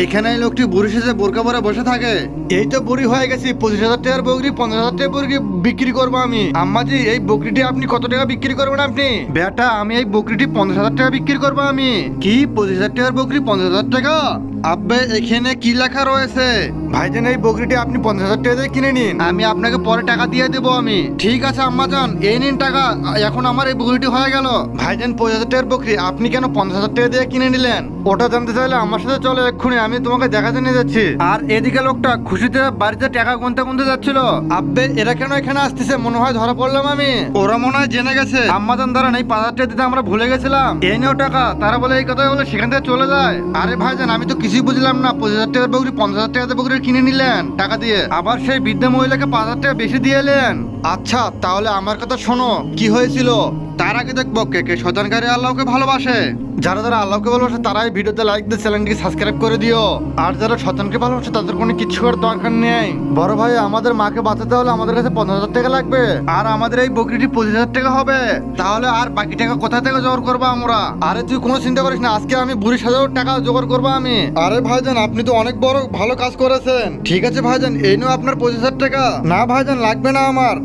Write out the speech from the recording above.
এখানে এই লোকটি বুড়ি সেজে বোরকা পরে বসে থাকে। এই তো বুড়ি হয়ে গেছি, 25,000 টাকার বকরি 50,000 টাকার বকরি বিক্রি করবো আমি। আম্মাজি এই বকরিটি আপনি কত টাকা বিক্রি করবেন আপনি? বেটা আমি এই বকরিটি 50,000 টাকা বিক্রি করবো আমি। কি 25,000 টাকার বকরি 50,000 টাকা? আব্বে এখানে কি লেখা রয়েছে? ভাইজান এই বকরিটি আপনি 50,000 টাকা দিয়ে কিনে নিন, আমি আপনাকে পরে টাকা দিয়ে দেবো আমি। ঠিক আছে আম্মাজান, এই নিন টাকা। এখন আমার এই বকরিটি হয়ে গেল। ভাইজান 25,000 টাকার বকরি আপনি কেন 50,000 টাকা দিয়ে কিনে নিলেন? ওটা জানতে চাইলে আমার সাথে চলো এক্ষুনি, আমি তোমাকে দেখাতে নিয়ে যাচ্ছি। আর এদিকে লোকটা খুশিতে বাড়িতে টাকা গুনতে গুনতে যাচ্ছিল। আব্বে এরা কেন এখানে আসতেছে? মনে হয় ধরা পড়লাম আমি। ওরা মনে হয় জেনে গেছে। আম্মাজান দাঁড়ান, এই 5,000 টাকা দিতে আমরা ভুলে গেছিলাম, এই নেও টাকা। তারা বলে এই কথা বলে সেখান থেকে চলে যায়। আরে ভাইজান আমি তো কিছুই বুঝলাম না, 25,000 টাকার বকরি 50,000 টাকাতে বকরি কিনে নিলেন টাকা দিয়ে, আবার সেই বৃদ্ধা মহিলাকে 5,000 টাকা বেশি দিয়ে এলেন। আচ্ছা তাহলে আমার কথা শোনো, কি হয়েছিল তার আগে দেখবো কে কে শয়তানকারী আল্লাহকে ভালোবাসে। যারা যারা আল্লাহকে ভালোবাসে তারা এই ভিডিওতে লাইক দিয়ে চ্যানেলটিকে সাবস্ক্রাইব করে দিও। আর যারা শয়তানকে ভালোবাসে তাদের কোনো কিছু করার দরকার নেই। বড় ভাই আমাদের মাকে বাঁচাতে হলে আমাদের কাছে 50,000 টাকা লাগবে, আর আমাদের এই বকরিটি 25,000 টাকা হবে। তাহলে আর বাকি টাকা কোথা থেকে জোগাড় করবো আমরা? আরে তুই কোনো চিন্তা করিস না, আজকে আমি বুড়ি সাজাও টাকা জোগাড় করবো আমি। আরে ভাইজান আপনি তো অনেক বড় ভালো কাজ করেছেন। ঠিক আছে ভাইজান এই নাও আপনার 25,000 টাকা। না ভাইজান লাগবে না আমার।